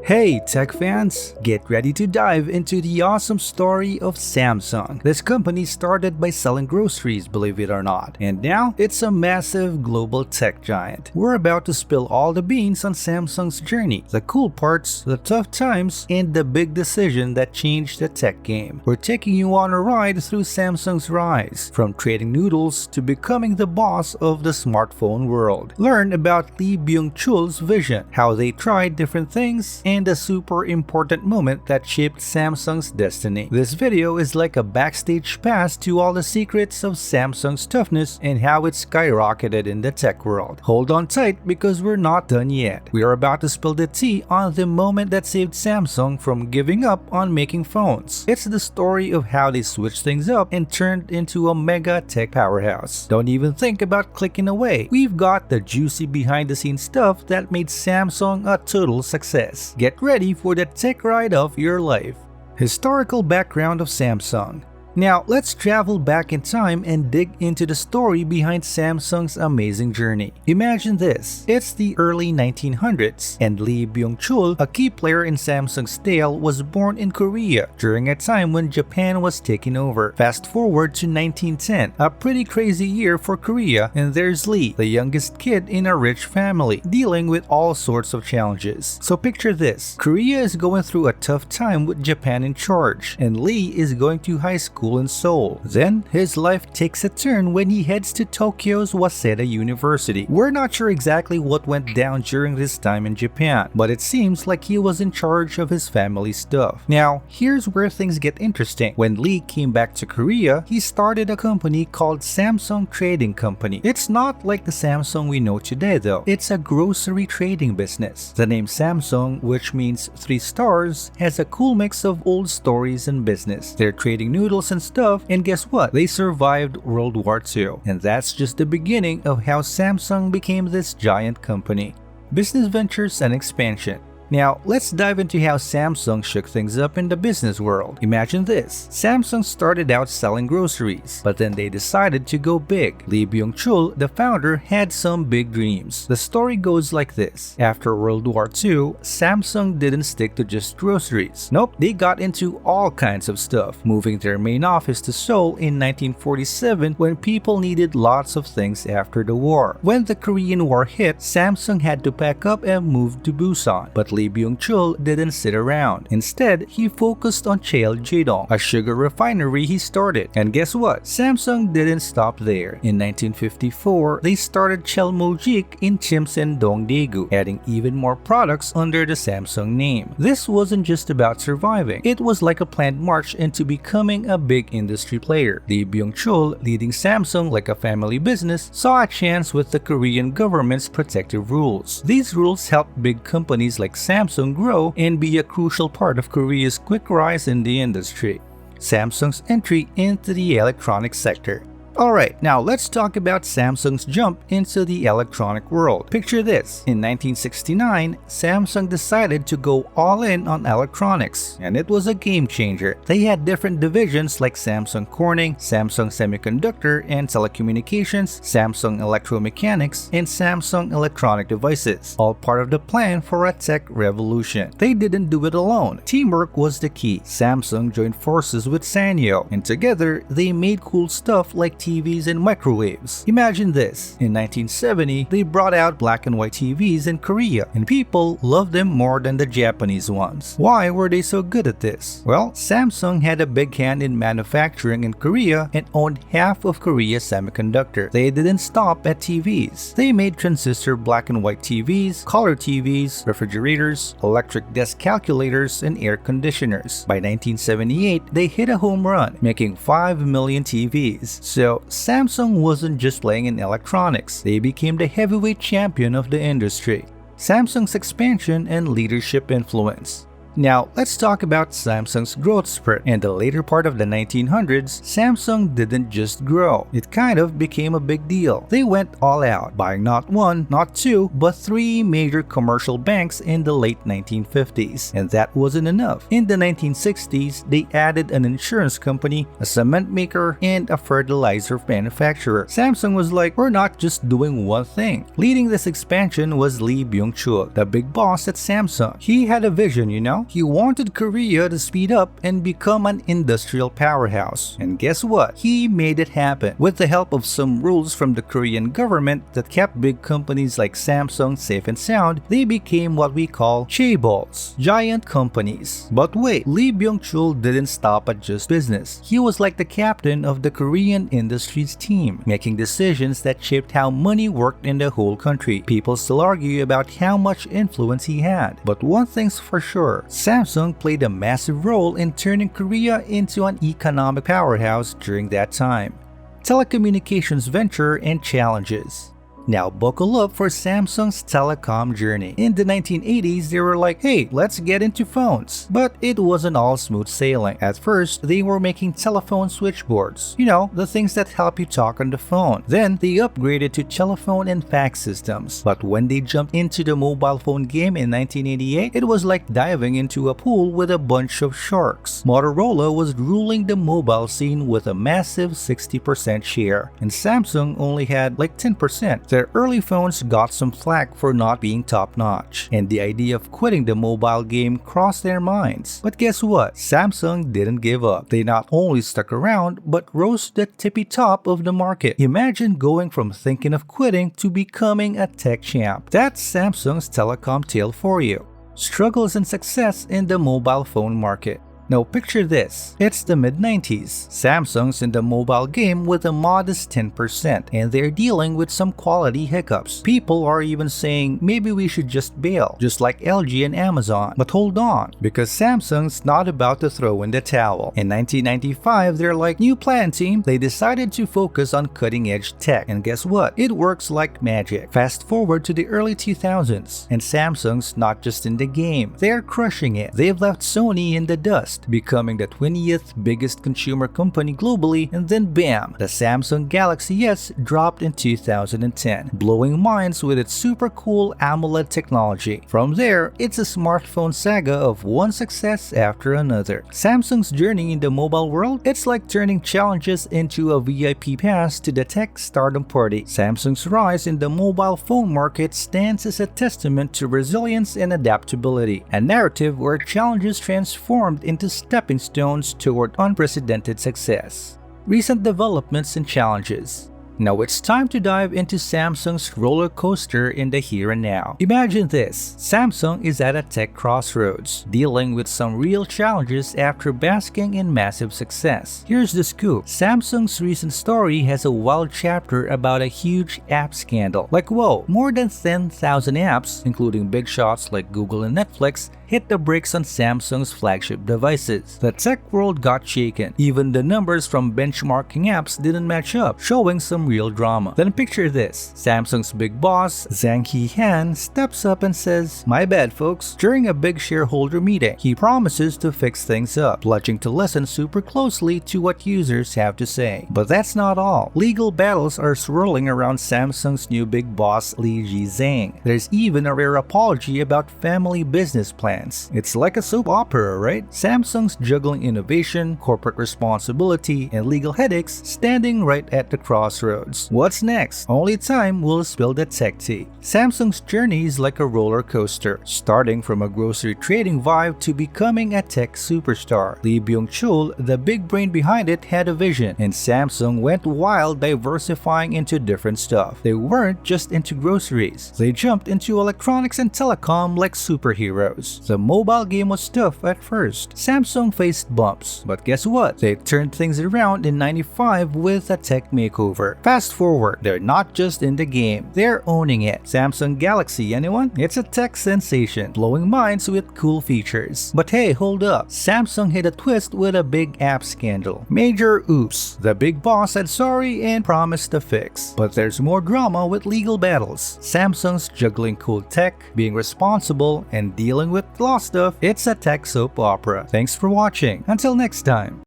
Hey tech fans! Get ready to dive into the awesome story of Samsung. This company started by selling groceries, believe it or not, and now it's a massive global tech giant. We're about to spill all the beans on Samsung's journey, the cool parts, the tough times, and the big decision that changed the tech game. We're taking you on a ride through Samsung's rise, from trading noodles to becoming the boss of the smartphone world. Learn about Lee Byung-Chul's vision, how they tried different things, and a super important moment that shaped Samsung's destiny. This video is like a backstage pass to all the secrets of Samsung's toughness and how it skyrocketed in the tech world. Hold on tight because we're not done yet. We are about to spill the tea on the moment that saved Samsung from giving up on making phones. It's the story of how they switched things up and turned into a mega tech powerhouse. Don't even think about clicking away. We've got the juicy behind the scenes stuff that made Samsung a total success. Get ready for the tech ride of your life. Historical background of Samsung. Now, let's travel back in time and dig into the story behind Samsung's amazing journey. Imagine this, it's the early 1900s, and Lee Byung-Chul, a key player in Samsung's tale, was born in Korea during a time when Japan was taking over. Fast forward to 1910, a pretty crazy year for Korea, and there's Lee, the youngest kid in a rich family, dealing with all sorts of challenges. So picture this, Korea is going through a tough time with Japan in charge, and Lee is going to high school in Seoul. Then, his life takes a turn when he heads to Tokyo's Waseda University. We're not sure exactly what went down during this time in Japan, but it seems like he was in charge of his family stuff. Now, here's where things get interesting. When Lee came back to Korea, he started a company called Samsung Trading Company. It's not like the Samsung we know today though. It's a grocery trading business. The name Samsung, which means 3 stars, has a cool mix of old stories and business. They're trading noodles and stuff, and guess what? They survived World War II. And that's just the beginning of how Samsung became this giant company. Business ventures and expansion. Now, let's dive into how Samsung shook things up in the business world. Imagine this, Samsung started out selling groceries, but then they decided to go big. Lee Byung-Chul, the founder, had some big dreams. The story goes like this. After World War II, Samsung didn't stick to just groceries. Nope, they got into all kinds of stuff, moving their main office to Seoul in 1947 when people needed lots of things after the war. When the Korean War hit, Samsung had to pack up and move to Busan, but Lee Byung-Chul didn't sit around. Instead, he focused on Cheoljidong, a sugar refinery he started. And guess what? Samsung didn't stop there. In 1954, they started Cheolmojik in Chimsendong, Daegu, adding even more products under the Samsung name. This wasn't just about surviving. It was like a planned march into becoming a big industry player. Lee Byung-Chul, leading Samsung like a family business, saw a chance with the Korean government's protective rules. These rules helped big companies like Samsung grow and be a crucial part of Korea's quick rise in the industry. Samsung's entry into the electronics sector. Alright, now let's talk about Samsung's jump into the electronic world. Picture this, in 1969, Samsung decided to go all in on electronics, and it was a game changer. They had different divisions like Samsung Corning, Samsung Semiconductor and Telecommunications, Samsung Electromechanics, and Samsung Electronic Devices, all part of the plan for a tech revolution. They didn't do it alone. Teamwork was the key. Samsung joined forces with Sanyo, and together they made cool stuff like TVs and microwaves. Imagine this, in 1970, they brought out black and white TVs in Korea, and people loved them more than the Japanese ones. Why were they so good at this? Well, Samsung had a big hand in manufacturing in Korea and owned half of Korea's semiconductor. They didn't stop at TVs. They made transistor black and white TVs, color TVs, refrigerators, electric desk calculators, and air conditioners. By 1978, they hit a home run, making 5 million TVs. So Samsung wasn't just playing in electronics, they became the heavyweight champion of the industry. Samsung's expansion and leadership influence. Now, let's talk about Samsung's growth spurt. In the later part of the 1900s, Samsung didn't just grow. It kind of became a big deal. They went all out, buying not one, not two, but three major commercial banks in the late 1950s. And that wasn't enough. In the 1960s, they added an insurance company, a cement maker, and a fertilizer manufacturer. Samsung was like, we're not just doing one thing. Leading this expansion was Lee Byung-Chul, the big boss at Samsung. He had a vision, you know? He wanted Korea to speed up and become an industrial powerhouse. And guess what? He made it happen. With the help of some rules from the Korean government that kept big companies like Samsung safe and sound, they became what we call chaebols, giant companies. But wait, Lee Byung-Chul didn't stop at just business. He was like the captain of the Korean industry's team, making decisions that shaped how money worked in the whole country. People still argue about how much influence he had. But one thing's for sure, Samsung played a massive role in turning Korea into an economic powerhouse during that time. Telecommunications venture and challenges. Now buckle up for Samsung's telecom journey. In the 1980s, they were like, hey, let's get into phones. But it wasn't all smooth sailing. At first, they were making telephone switchboards. You know, the things that help you talk on the phone. Then, they upgraded to telephone and fax systems. But when they jumped into the mobile phone game in 1988, it was like diving into a pool with a bunch of sharks. Motorola was ruling the mobile scene with a massive 60% share. And Samsung only had like 10%. Their early phones got some flack for not being top-notch, and the idea of quitting the mobile game crossed their minds. But guess what? Samsung didn't give up. They not only stuck around, but rose to the tippy top of the market. Imagine going from thinking of quitting to becoming a tech champ. That's Samsung's telecom tale for you. Struggles and success in the mobile phone market. Now picture this, it's the mid-90s. Samsung's in the mobile game with a modest 10% and they're dealing with some quality hiccups. People are even saying maybe we should just bail, just like LG and Amazon. But hold on, because Samsung's not about to throw in the towel. In 1995, they're like, new plan team. They decided to focus on cutting-edge tech, and guess what? It works like magic. Fast forward to the early 2000s, and Samsung's not just in the game. They're crushing it. They've left Sony in the dust, becoming the 20th biggest consumer company globally, and then bam, the Samsung Galaxy S dropped in 2010, blowing minds with its super cool AMOLED technology. From there, it's a smartphone saga of one success after another. Samsung's journey in the mobile world, it's like turning challenges into a VIP pass to the tech stardom party. Samsung's rise in the mobile phone market stands as a testament to resilience and adaptability, a narrative where challenges transformed into stepping stones toward unprecedented success. Recent developments and challenges. Now it's time to dive into Samsung's roller coaster in the here and now. Imagine this, Samsung is at a tech crossroads, dealing with some real challenges after basking in massive success. Here's the scoop, Samsung's recent story has a wild chapter about a huge app scandal. Like whoa, more than 10,000 apps, including big shots like Google and Netflix, hit the brakes on Samsung's flagship devices. The tech world got shaken. Even the numbers from benchmarking apps didn't match up, showing some real drama. Then picture this, Samsung's big boss, Zhang He-han, steps up and says, my bad folks. During a big shareholder meeting, he promises to fix things up, pledging to listen super closely to what users have to say. But that's not all. Legal battles are swirling around Samsung's new big boss, Lee Zhang. There's even a rare apology about family business plans. It's like a soap opera, right? Samsung's juggling innovation, corporate responsibility, and legal headaches, standing right at the crossroads. What's next? Only time will spill the tech tea. Samsung's journey is like a roller coaster, starting from a grocery trading vibe to becoming a tech superstar. Lee Byung-Chul, the big brain behind it, had a vision, and Samsung went wild, diversifying into different stuff. They weren't just into groceries. They jumped into electronics and telecom like superheroes. The mobile game was tough at first. Samsung faced bumps, but guess what? They turned things around in '95 with a tech makeover. Fast forward, they're not just in the game, they're owning it. Samsung Galaxy, anyone? It's a tech sensation, blowing minds with cool features. But hey, hold up. Samsung hit a twist with a big app scandal. Major oops. The big boss said sorry and promised to fix. But there's more drama with legal battles. Samsung's juggling cool tech, being responsible, and dealing with law stuff. It's a tech soap opera. Thanks for watching. Until next time.